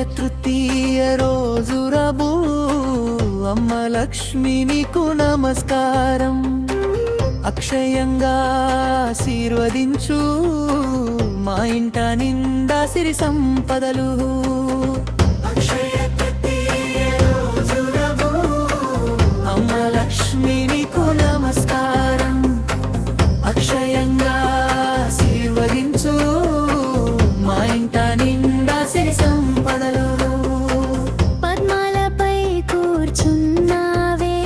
తృతీయ రోజు రబు అమ్మ లక్ష్మి నీకు నమస్కారం. అక్షయంగా ఆశీర్వదించు మా ఇంట నిండా సిరి సంపదలు. అమ్మ లక్ష్మి నీకు నమస్కారం. అక్షయంగా ఆశీర్వదించు మా ఇంట నిండా సిరి సంపదలు. పద్మాలపై కూర్చున్నావే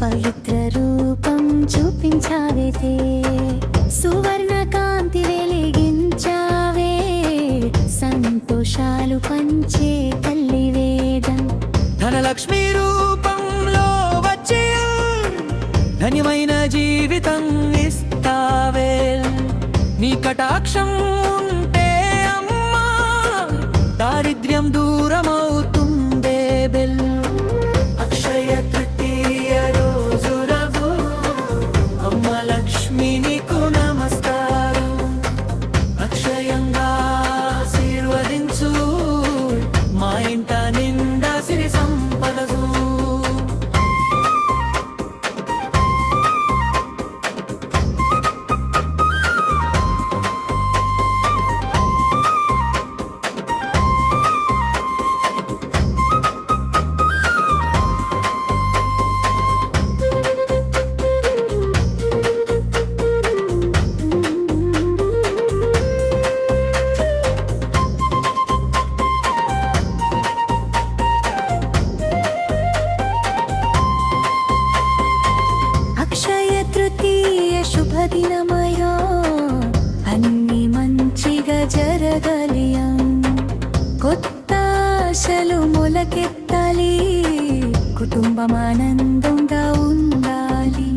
పవిత్ర రూపం చూపించావే. సువర్ణ కాంతి వెలిగించావే సంతోషాలు పంచే తల్లి వేదం. ధనలక్ష్మి రూపంలో వచ్చి ధన్యమైన జీవితం ఇస్తావే. నీ కటాక్షం ఉంటే అమ్మా దారిద్ర్యం దూరమవుతుందే బెల్. అక్షయ తృతీయ రోజు రఘు అమ్మ లక్ష్మి నీకు నమస్కారం. అక్షయంగా ఆశీర్వదించు మా ఇంట నిండా సిరి సంపదలు. అక్షయ తృతీయ శుభదినమయా అన్ని మంచిగా జరగలియా. కొత్త ఆశలు మొలకెత్తాలి కుటుంబం ఆనందంగా ఉండాలి.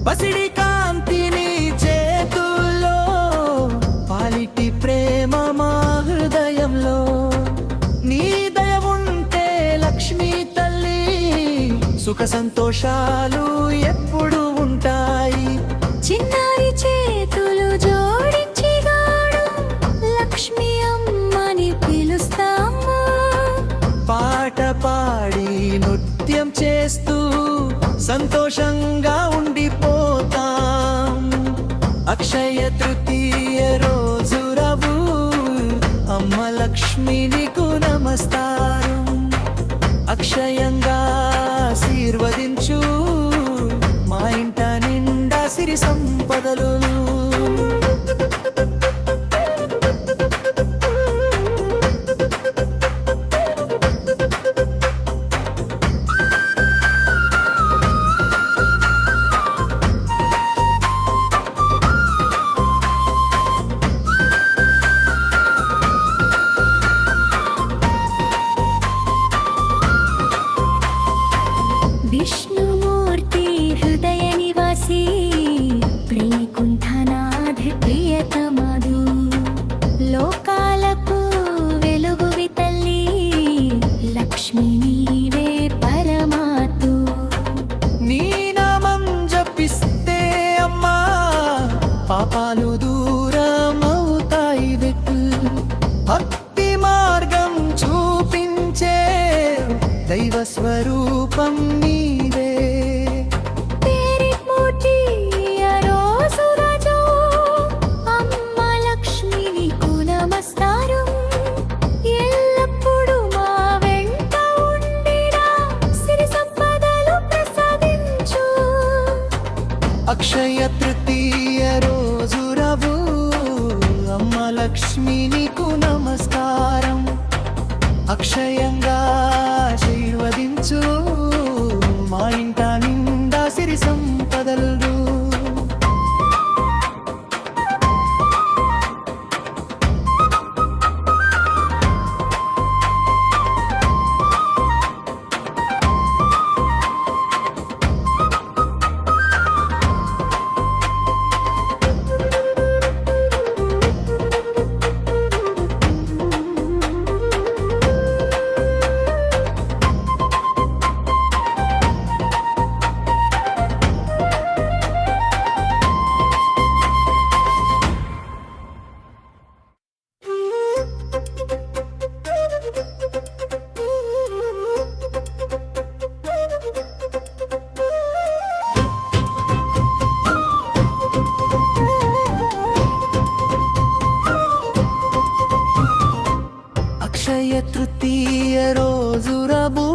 పసిడి కాంతిని చేతుల్లో పాలిటి ప్రేమ మా హృదయంలో. నీ దయ ఉంటే లక్ష్మీ తల్లి సుఖ సంతోషాలు ఎప్పుడు ఉంటాయి. చిన్నారి చేతులు జోడించి గాడు లక్ష్మి అమ్మని పిలుస్తాము. పాట పాడి నృత్యం చేస్తూ సంతోషంగా ఉండిపోతాం. అక్షయ తృతీయ రోజు రబు అమ్మ లక్ష్మి నీకు నమస్కారం. అక్షయంగా ఆశీర్వదించు మా ఇంట నిండా సిరి సంపదలు. విష్ణుమూర్తి హృదయ నివాసి ప్రేకుంఠనాథ ప్రియతమధు లోకాలకు వెలుగువి తల్లి లక్ష్మి నీవే పరమాతు. నీ నామం జపిస్తే అమ్మా పాపాలు దూరమవుతాయి వెట్టు. భక్తి మార్గం చూపించే దైవ స్వరూపం నీవే. పేరిమూర్తి రోజు రాజు అమ్మ లక్ష్మి నీకు నమస్కారం. ఎల్లప్పుడూ మా వెంట ఉండిరా సిరి సంపదలు ప్రసాదించు. అక్షయ తృతీయ రోజు రబు అమ్మ లక్ష్మి నీకు నమస్కారం. అక్షయంగా ఆశీర్వదించు మా ఇంట నిండా సిరి సంపదలు. అక్షయ తృతీయ రోజు రబు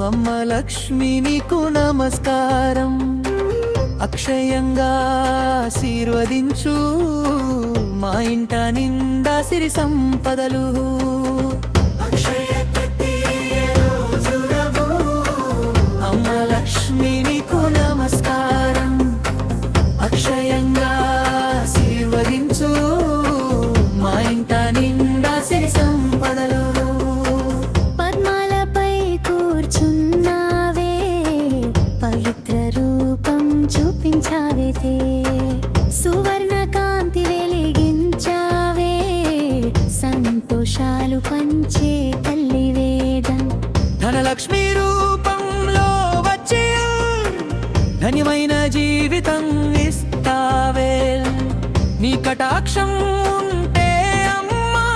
అమ్మ లక్ష్మి నీకు నమస్కారం. అక్షయంగా ఆశీర్వదించు మా ఇంట నిండా సిరి సంపదలు. అక్షయ తృతీయ రోజు రబు అమ్మ లక్ష్మి నీకు నమస్కారం. అక్షయంగా ఆశీర్వదించు మా ఇంట నిండా సిరి సంపదలు. పద్మాలపై కూర్చున్నావే, పవిత్ర రూపం చూపించావే, సువర్ణ కాంతి వెలిగించావే, సంతోషాలు పంచే తల్లి వేదం. ధనలక్ష్మి రూపంలో వచ్చి ధన్యమైన జీవితం ఇస్తావే. నీ కటాక్షం ఉంటే అమ్మా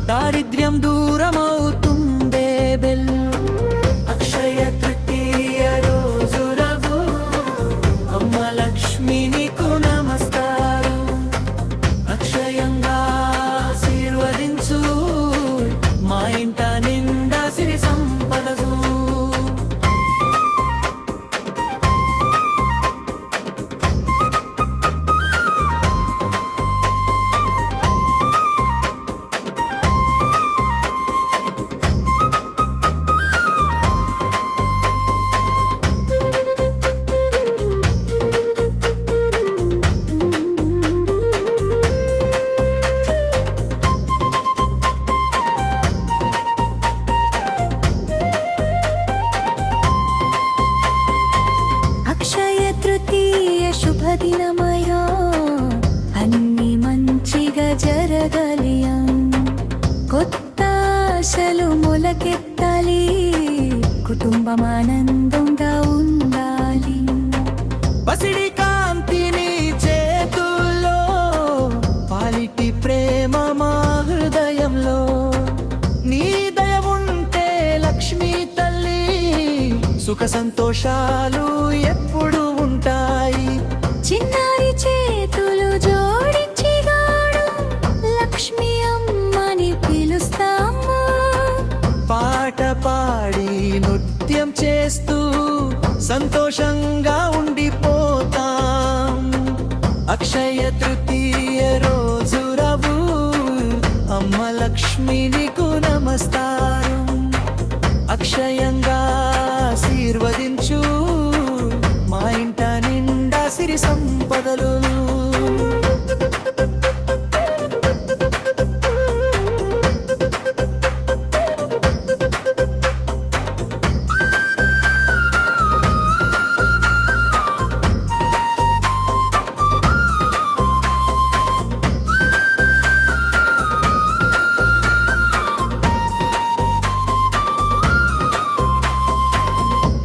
దారిద్ర్యం దూరమవుతుందే బెల్. అక్షయ తృతీయ రోజు రఘు అమ్మ లక్ష్మి నీకు నమస్కారం. అక్షయంగా ఆశీర్వదించు మా ఇంట నిండా సిరి సంపదలు. అక్షయ తృతీయ శుభదినమయో, అన్ని మంచిగా జరగలియా. కొత్త ఆశలు మొలకెత్తాలి, కుటుంబం ఆనందంగా ఉండాలి. పసిడి కాంతిని చేతుల్లో, పాలిటి ప్రేమ మా హృదయంలో. నీ దయ ఉంటే లక్ష్మీ తల్లి, సుఖ సంతోషాలు ఎప్పుడు ఉంటాయి. చిన్నారి చేతులు జోడించి గాడు లక్ష్మి అమ్మని పిలుస్తాము. పాట పాడి నృత్యం చేస్తూ సంతోషంగా ఉండిపోతాం. అక్షయ తృతీయ రోజు రవు అమ్మ లక్ష్మి నీకు నమస్కారం. అక్షయంగా ఆశీర్వదించు మా ఇంట నిండా సిరి సంపదలు.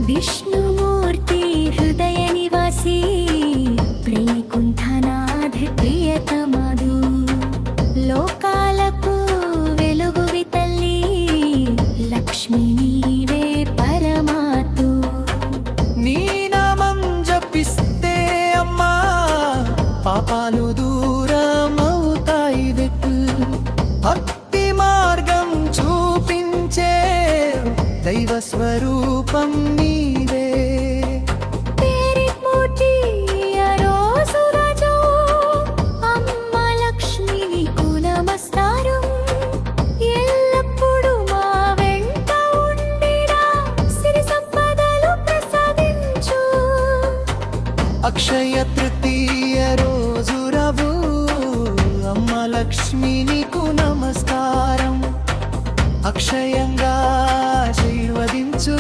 విష్ణుమూర్తి హృదయ నివాసి, శ్రీకుంఠనాథ ప్రియతమదు, లోకాలకు వెలుగువి తల్లి, లక్ష్మి నీవే పరమాతు. నీ నామం జపిస్తే అమ్మా పాపాలు దూరమవుతాయి వెట్టు. భక్తి మార్గం చూపించే దైవ స్వరూపం నీవే. పేరిమూర్తి ఆ రోజు రాజు అమ్మ లక్ష్మి నీకు నమస్కారం. ఎల్లప్పుడూ మా వెంట ఉండిరా, సిరి సంపదలు ప్రసాదించు. అక్షయ తృతీయ రోజు రవు అమ్మ లక్ష్మి నీకు నమస్కారం. అక్షయంగా ఆశీర్వదించు